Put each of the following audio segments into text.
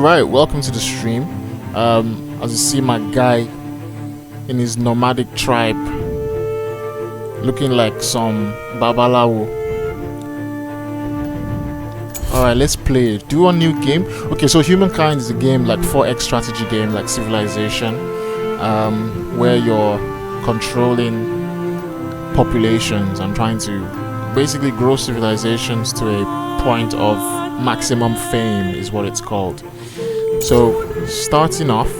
Right, welcome to the stream. As you see, my guy in his nomadic tribe, looking like some babalawo. All right, let's play. Do a new game. Okay, so Humankind is a game like 4x strategy game, like Civilization, where you're controlling populations and trying to basically grow civilizations to a point of maximum fame, is what it's called. So, starting off,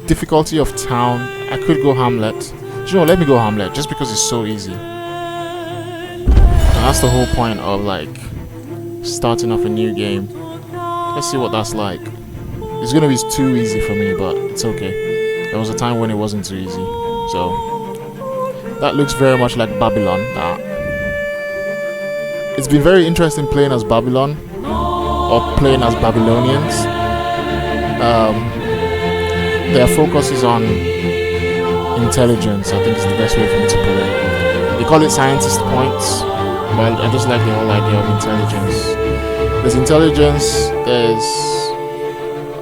difficulty of town. I could go Hamlet. Do you know, let me go Hamlet just because it's so easy. And that's the whole point of like starting off a new game. Let's see what that's like. It's gonna be too easy for me, but it's okay. There was a time when it wasn't too easy. So, that looks very much like Babylon. It's been very interesting playing as Babylon or playing as Babylonians. Their focus is on intelligence. I think is the best way for me to put it. They call it scientist points, but I just like the whole idea of intelligence. There's intelligence, there's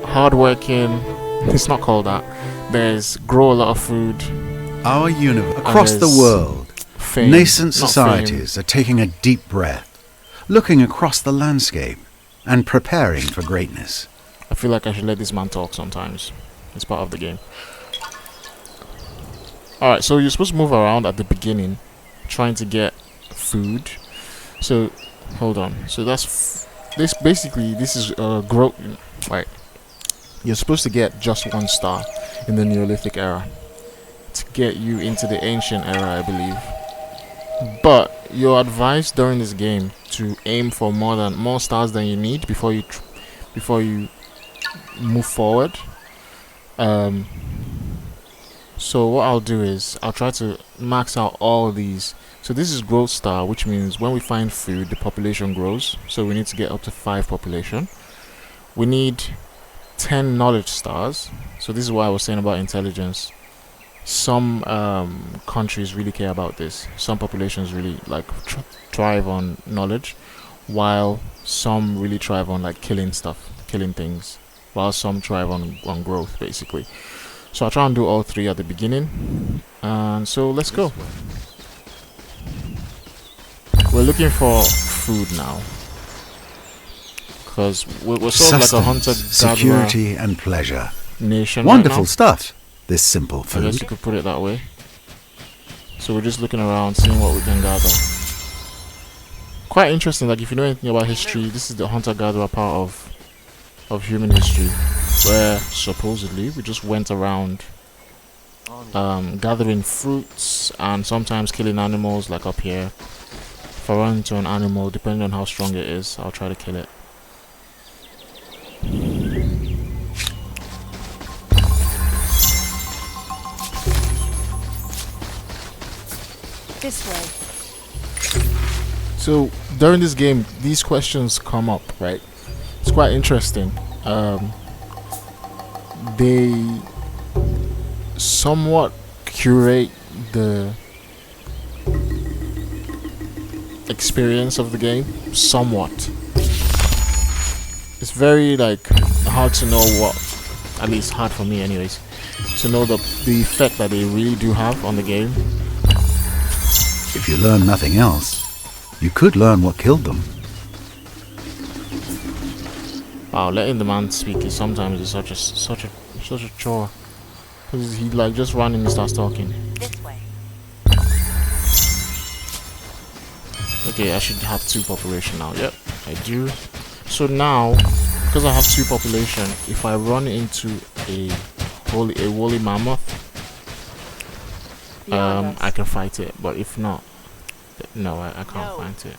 hardworking. It's not called that. There's grow a lot of food. Our universe, across the world, fame, nascent societies are taking a deep breath, looking across the landscape and preparing for greatness. I feel like I should let this man talk sometimes. It's part of the game. Alright, so you're supposed to move around at the beginning, trying to get food. So, hold on. So that's this is growth. Right. You're supposed to get just 1 star in the Neolithic era to get you into the ancient era, I believe. But you're advised during this game to aim for more stars than you need before you move forward. So what I'll do is I'll try to max out all these. So this is growth star, which means when we find food, the population grows. So we need to get up to 5 population. We need 10 knowledge stars. So this is what I was saying about intelligence. Some countries really care about this. Some populations really like thrive on knowledge, while some really thrive on like killing things, while some thrive on growth, basically. So I'll try and do all 3 at the beginning. And so let's go. We're looking for food now, because we're sort of like a hunter-gatherer, security and pleasure nation. Wonderful right stuff, this simple food. I guess you could put it that way. So we're just looking around, seeing what we can gather. Quite interesting, like if you know anything about history, this is the hunter-gatherer part of human history, where supposedly we just went around gathering fruits and sometimes killing animals, like up here. If I run into an animal, depending on how strong it is, I'll try to kill it. This way. So during this game, these questions come up, right? It's quite interesting. They somewhat curate the experience of the game. Somewhat. It's very like hard to know what, at least hard for me, anyways, to know the effect that they really do have on the game. If you learn nothing else, you could learn what killed them. Wow, letting the man speak is sometimes such a chore. Cause he like just randomly starts talking. This way. Okay, I should have 2 population now. Yep, I do. So now, because I have 2 population, if I run into a woolly mammoth, I can fight it. But if not, no, I can't fight it.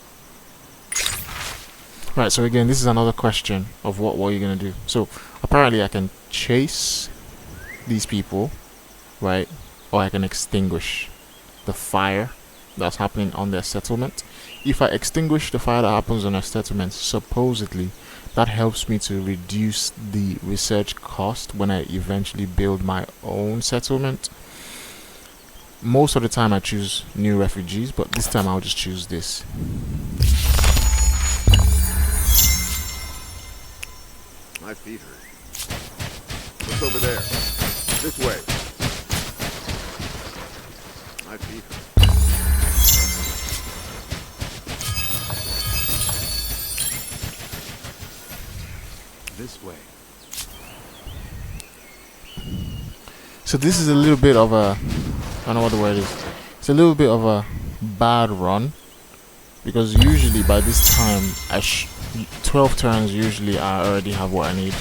Right, so again, this is another question of what are you gonna do. So apparently I can chase these people, right? Or I can extinguish the fire that's happening on their settlement. If I extinguish the fire that happens on their settlement, supposedly that helps me to reduce the research cost when I eventually build my own settlement. Most of the time I choose new refugees, but this time I'll just choose this. My feet hurt. What's over there? This way. My feet hurt. This way. So this is a little bit of a, I don't know what the word is. It's a little bit of a bad run, because usually by this time, 12 turns usually I already have what I need.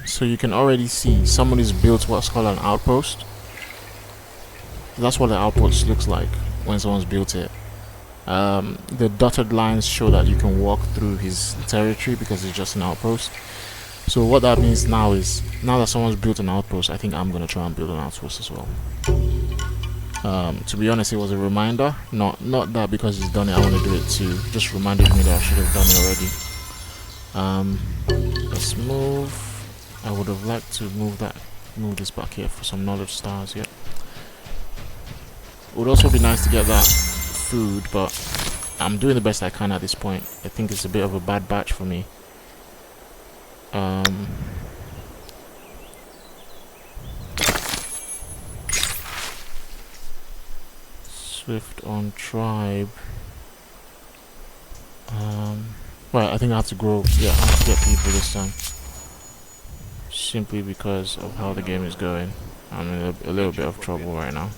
So you can already see somebody's built what's called an outpost. That's what the outpost looks like when someone's built it. The dotted lines show that you can walk through his territory because it's just an outpost. So what that means now is, now that someone's built an outpost, I think I'm gonna try and build an outpost as well. To be honest, it was a reminder, not that because he's done it I want to do it too, just reminded me that I should have done it already. Let's move. I would have liked to move this back here for some knowledge stars. Yep. It would also be nice to get that food, but I'm doing the best I can at this point. I think it's a bit of a bad batch for me. Swift on tribe. Well, I think I have to grow. Yeah, I have to get people this time. Simply because of how the game is going. I'm in a little bit of trouble right now.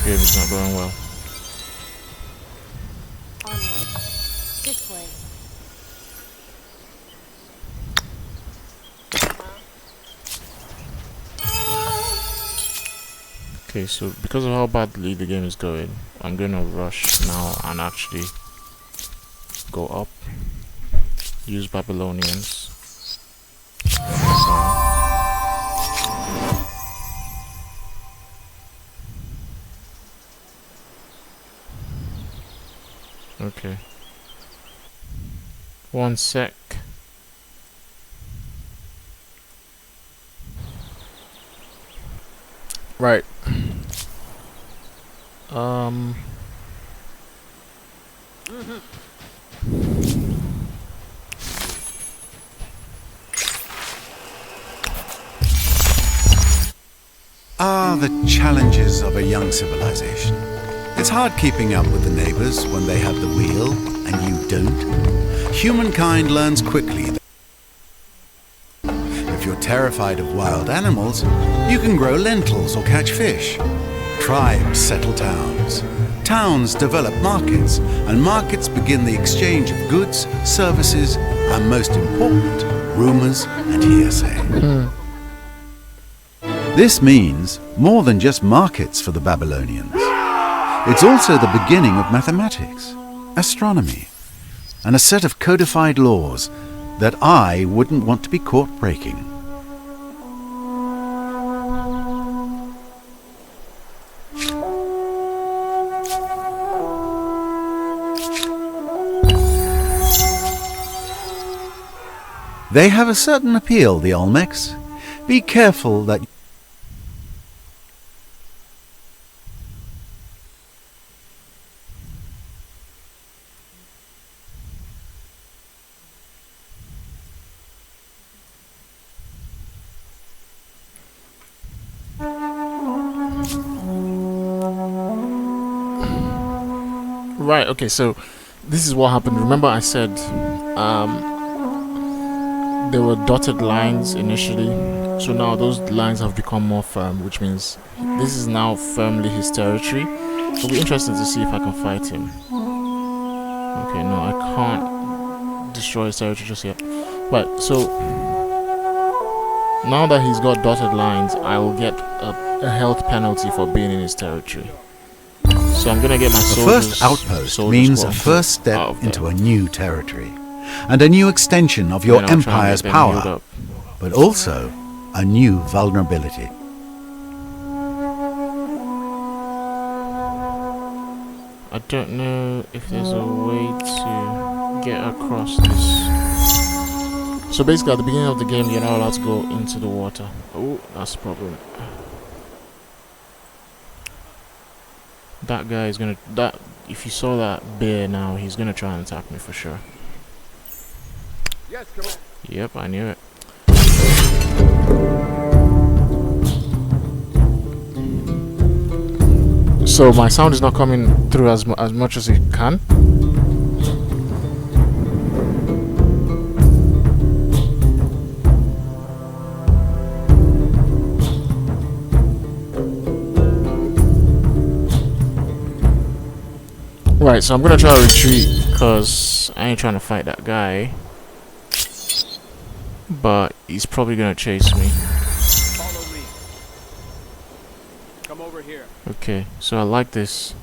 Game is not going well. Onward. This way. Okay, so because of how badly the game is going, I'm gonna rush now and actually go up. Use Babylonians. Okay. 1 sec. Right. Ah, the challenges of a young civilization. It's hard keeping up with the neighbors when they have the wheel and you don't. Humankind learns quickly that if you're terrified of wild animals, you can grow lentils or catch fish. Tribes settle towns. Towns develop markets, and markets begin the exchange of goods, services, and most important, rumors and hearsay. This means more than just markets for the Babylonians. It's also the beginning of mathematics, astronomy, and a set of codified laws that I wouldn't want to be caught breaking. They have a certain appeal, the Olmecs. Be careful that Right, okay, so this is what happened. Remember I said there were dotted lines initially, so now those lines have become more firm, which means this is now firmly his territory. It'll be interesting to see if I can fight him. Okay, no, I can't destroy his territory just yet. Right, so now that he's got dotted lines, I will get a health penalty for being in his territory. So I'm gonna get my the soldiers. first outpost means a first step into a new territory, and a new extension of your empire's power, but also a new vulnerability. I don't know if there's a way to get across this. So basically at the beginning of the game you're not allowed to go into the water. Oh, that's the problem. That guy is gonna that if you saw that bear now, he's gonna try and attack me for sure. Yes, Commander. Yep, I knew it. So my sound is not coming through as much as it can. Right, so I'm gonna try to retreat because I ain't trying to fight that guy. But he's probably gonna chase me. Follow me. Come over here. Okay, so I like this.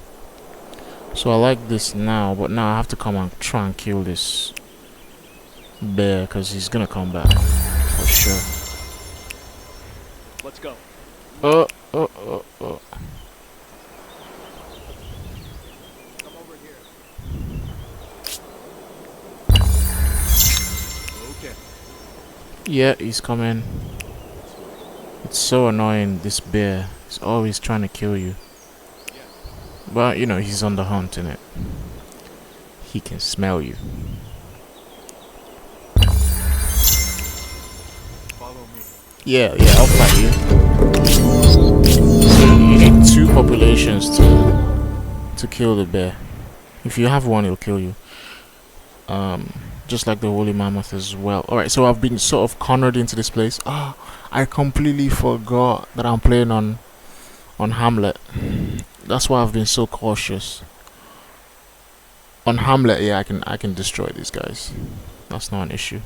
So I like this now, but now I have to come and try and kill this bear because he's gonna come back for sure. Let's go. Oh. Come over here. Okay. Yeah, he's coming. It's so annoying, this bear. He's always trying to kill you. But, you know, he's on the hunt, innit? He can smell you. Follow me. Yeah, I'll fight you. So you need 2 populations to kill the bear. If you have 1, it'll kill you. Just like the woolly mammoth as well. Alright, so I've been sort of cornered into this place. I completely forgot that I'm playing on Hamlet. That's why I've been so cautious. On Hamlet, yeah, I can destroy these guys. That's not an issue.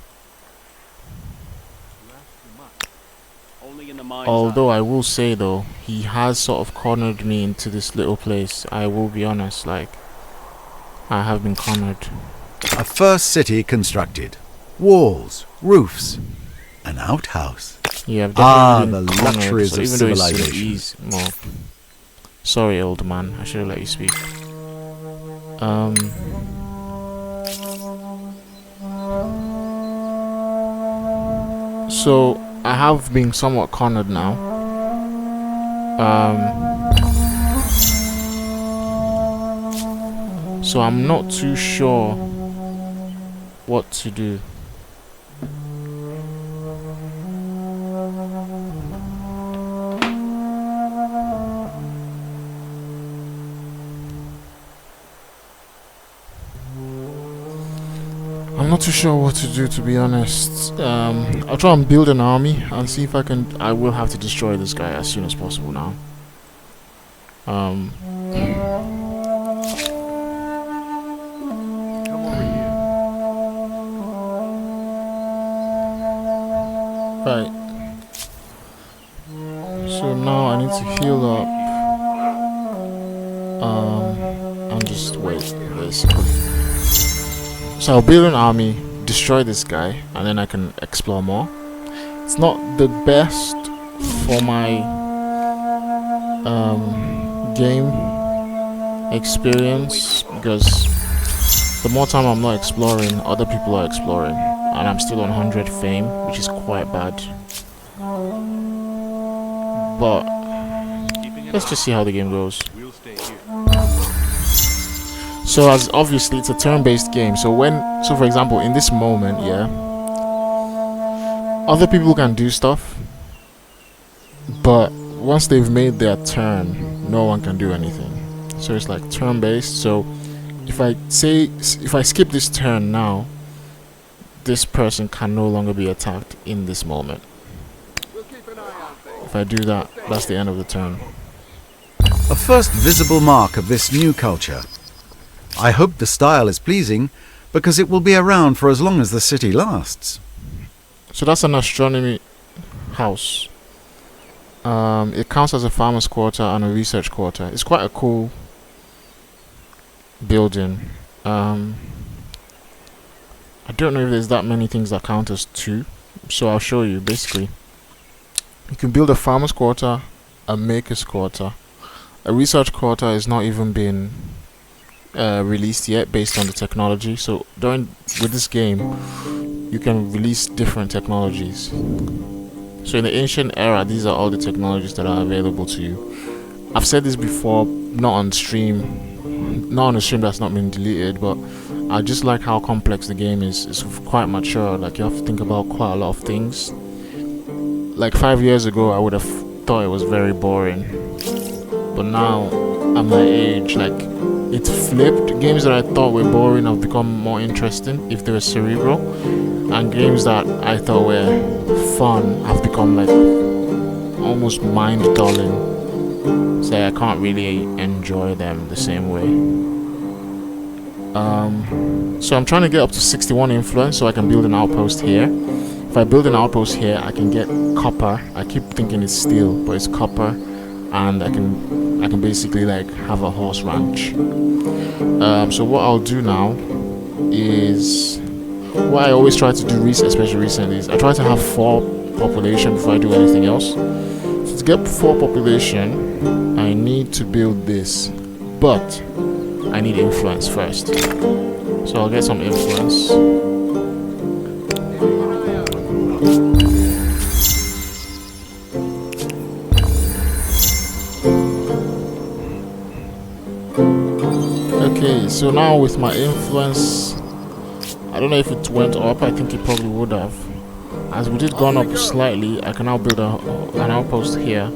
Only in the mind's Although eye. I will say though, he has sort of cornered me into this little place. I will be honest, like I have been cornered. A first city constructed. Walls, roofs, an outhouse. Yeah, I've Ah, definitely the been cornered, luxuries so of even though it's civilization. easy, well, sorry, old man. I should have let you speak. So I have been somewhat cornered now. So I'm not too sure what to do. I'm not too sure what to do, to be honest. I'll try and build an army and see if I can. I will have to destroy this guy as soon as possible now. Come over here. Right. So now I need to heal up. And just wait, basically. So I'll build an army, destroy this guy, and then I can explore more. It's not the best for my game experience because the more time I'm not exploring, other people are exploring, and I'm still on 100 fame, which is quite bad. But let's just see how the game goes. We'll stay here. So as obviously it's a turn-based game, so for example in this moment, yeah, other people can do stuff, but once they've made their turn, no one can do anything. So it's like turn-based. So if I skip this turn now, this person can no longer be attacked in this moment. We'll keep an eye on things. If I do that, that's the end of the turn. A first visible mark of this new culture. I hope the style is pleasing, because it will be around for as long as the city lasts. So that's an astronomy house. It counts as a farmer's quarter and a research quarter. It's quite a cool building. I don't know if there's that many things that count as 2, so I'll show you. Basically, you can build a farmer's quarter, a maker's quarter. A research quarter is not even been released yet based on the technology. So with this game, you can release different technologies. So in the ancient era, these are all the technologies that are available to you. I've said this before, not on stream, not on a stream that's not been deleted, but I just like how complex the game is. It's quite mature. Like, you have to think about quite a lot of things. Like 5 years ago, I would have thought it was very boring, but now at my age, like, it's flipped. Games that I thought were boring have become more interesting if they were cerebral, and games that I thought were fun have become like almost mind-dulling. So I can't really enjoy them the same way. So I'm trying to get up to 61 influence so I can build an outpost here. If I build an outpost here, I can get copper. I keep thinking it's steel, but it's copper, and I can basically like have a horse ranch. So what I'll do now is what I always try to do, especially recently, is I try to have 4 population before I do anything else. So to get 4 population, I need to build this, but I need influence first. So I'll get some influence. Okay, so now with my influence, I don't know if it went up. I think it probably would have. As we did gone up slightly, I can now build an outpost here.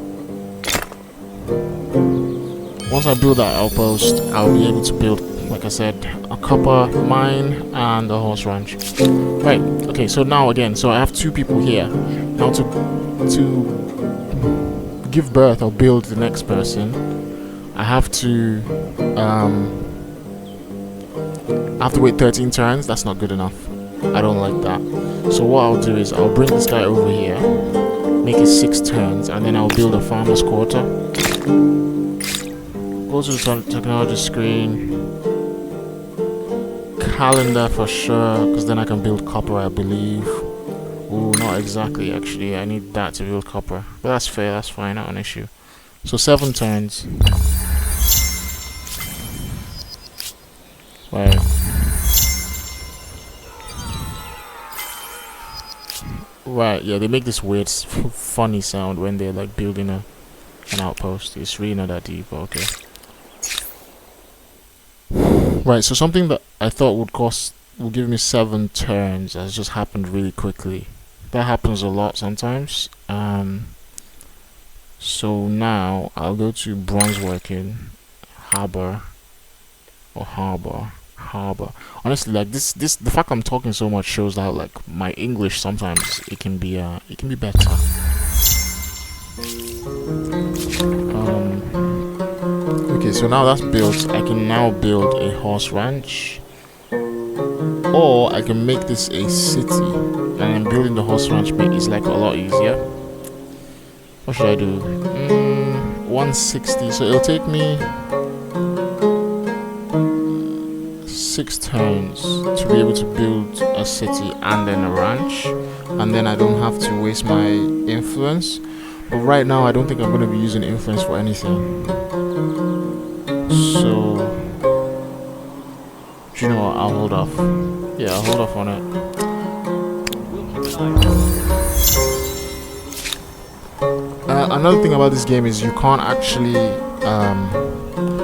Once I build that outpost, I'll be able to build, like I said, a copper mine and a horse ranch. Right, okay, so now again, so I have 2 people here. Now to give birth or build the next person, I have to wait 13 turns. That's not good enough. I don't like that. So what I'll do is I'll bring this guy over here, make it 6 turns, and then I'll build a farmer's quarter. Go to the technology screen. Calendar for sure, because then I can build copper, I believe. Ooh, not exactly, actually. I need that to build copper. But that's fair, that's fine, not an issue. So 7 turns. Right. Right, yeah, they make this weird, funny sound when they're like building an outpost. It's really not that deep, but okay. Right, so something that I thought would give me 7 turns has just happened really quickly. That happens a lot sometimes. So now I'll go to bronze working, harbor. Honestly, like this the fact I'm talking so much shows how like my English sometimes it can be better. Okay, so now that's built. I can now build a horse ranch, or I can make this a city, and building the horse ranch is like a lot easier. What should I do? 160, so it'll take me 6 turns to be able to build a city and then a ranch, and then I don't have to waste my influence. But right now I don't think I'm going to be using influence for anything. So, you know what, I'll hold off. Yeah, I'll hold off on it. Another thing about this game is you can't actually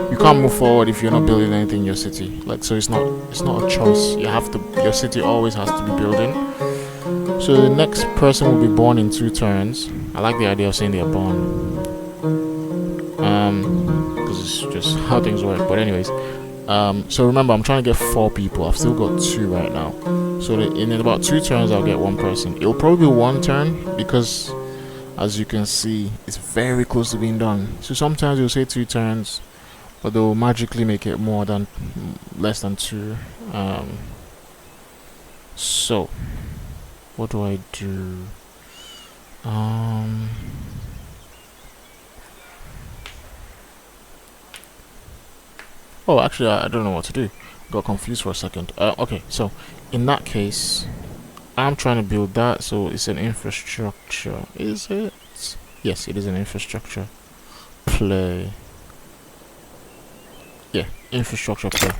you can't move forward if you're not building anything in your city. Like, so it's not a choice. Your city always has to be building. So the next person will be born in 2 turns. I like the idea of saying they're born, because it's just how things work. But anyways, so remember, I'm trying to get 4 people. I've still got 2 right now. So in about 2 turns, I'll get 1 person. It'll probably be 1 turn because, as you can see, it's very close to being done. So sometimes you'll say 2 turns, but they'll magically make it less than 2. So what do I do? Oh, actually, I don't know what to do. Got confused for a second. Okay, so in that case, I'm trying to build that. So it's an infrastructure. Is it? Yes, it is an infrastructure. Play. Yeah, infrastructure play.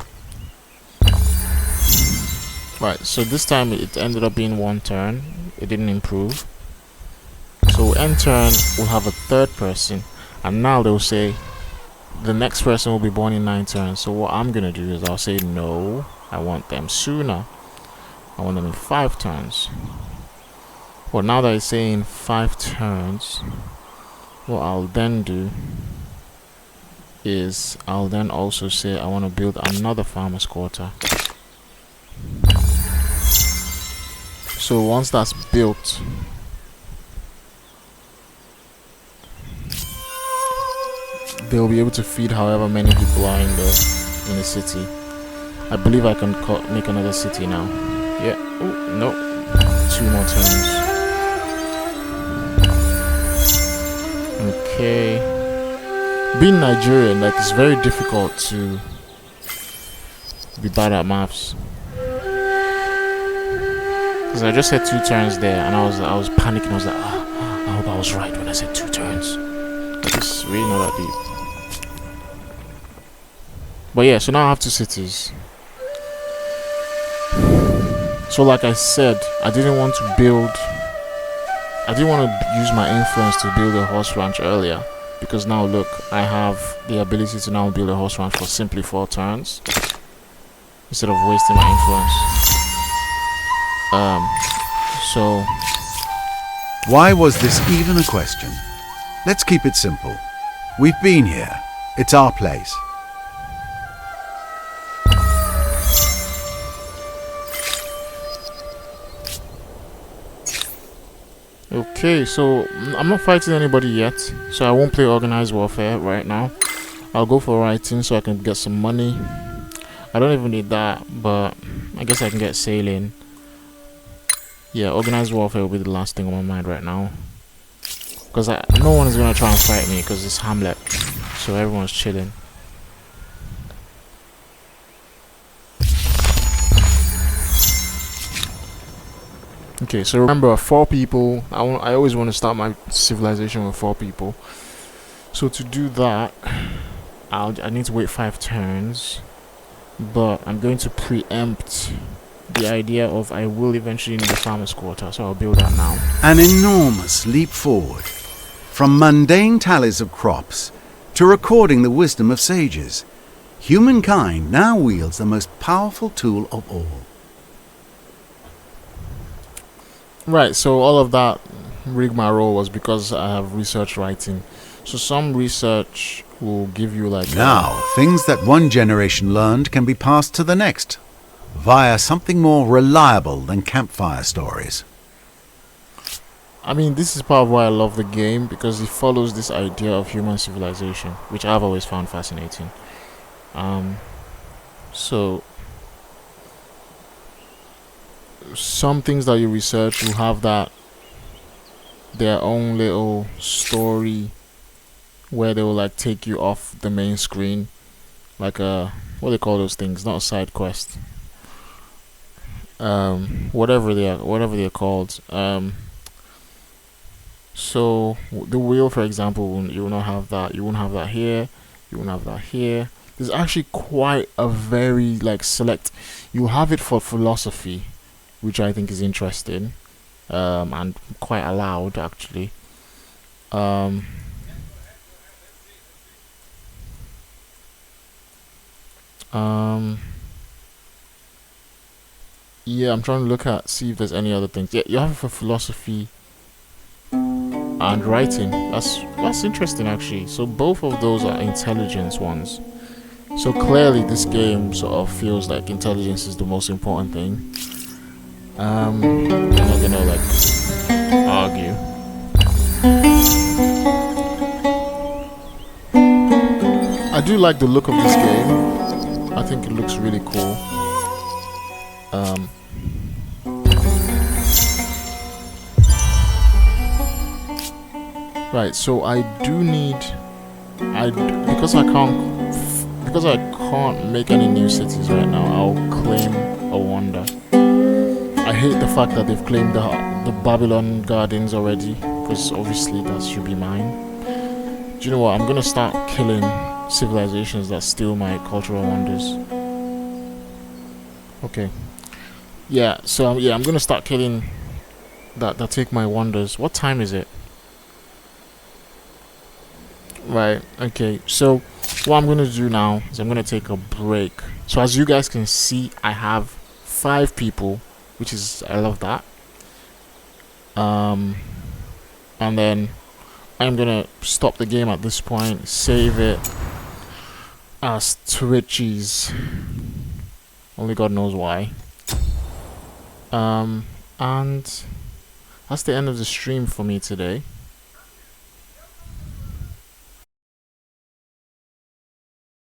Right, so this time it ended up being 1 turn. It didn't improve. So end turn will have a 3rd person, and now they'll say the next person will be born in 9 turns. So what I'm gonna do is I'll say no, I want them sooner. I want them in 5 turns. Well, now that it's saying 5 turns, what I'll then do is I'll then also say I want to build another farmer's quarter. So once that's built, they'll be able to feed however many people are in the city. I believe I can make another city now. Yeah. Oh no, 2 more turns. Okay. Being Nigerian, like, it's very difficult to be bad at maths. Because I just said 2 turns there, and I was panicking. I was like, I hope I was right when I said 2 turns. Like, it's really not that deep. But yeah, so now I have 2 cities. So like I said, I didn't want to use my influence to build a horse ranch earlier. Because now look, I have the ability to now build a horse ranch for simply 4 turns. Instead of wasting my influence. So Why was this even a question? Let's keep it simple. We've been here. It's our place. okay, so I'm not fighting anybody yet, so I won't play organized warfare right now. I'll go for writing so I can get some money. I don't even need that, but I guess I can get sailing. Yeah, organized warfare will be the last thing on my mind right now. Because no one is going to try and fight me because it's Hamlet. So everyone's chilling. Okay, so remember, 4 people. I always want to start my civilization with 4 people. So to do that, I need to wait 5 turns. But I'm going to preempt the idea of I will eventually need a farmer's quarter, so I'll build that now. An enormous leap forward. From mundane tallies of crops to recording the wisdom of sages, humankind now wields the most powerful tool of all. Right, so all of that rigmarole was because I have research writing. So some research will give you like... Now, things that one generation learned can be passed to the next, via something more reliable than campfire stories. I mean, this is part of why I love the game, because it follows this idea of human civilization, which I've always found fascinating. So some things that you research will have their own little story where they will like take you off the main screen, like what do they call those things? Not a side quest. Whatever they're called. So the wheel, for example, you will not have that. You won't have that here. You won't have that here. There's actually quite a very like select. You have it for philosophy, which I think is interesting, and quite allowed actually. Yeah, I'm trying to see if there's any other things. Yeah, you have it for philosophy and writing. That's interesting actually. So both of those are intelligence ones. So clearly this game sort of feels like intelligence is the most important thing. I'm not gonna like argue. I do like the look of this game. I think it looks really cool. Right, so I do need because I can't make any new cities right now. I'll claim a wonder. I hate the fact that they've claimed the Babylon Gardens already, because obviously that should be mine. Do you know what? I'm gonna start killing civilizations that steal my cultural wonders. Okay. Yeah, so I'm gonna start killing that take my wonders. What time is it? Right, okay, so what I'm gonna do now is I'm gonna take a break. So as you guys can see, I have 5 people, which is, I love that. And then I'm gonna stop the game at this point, save it as Twitchies. Only God knows why. And that's the end of the stream for me today.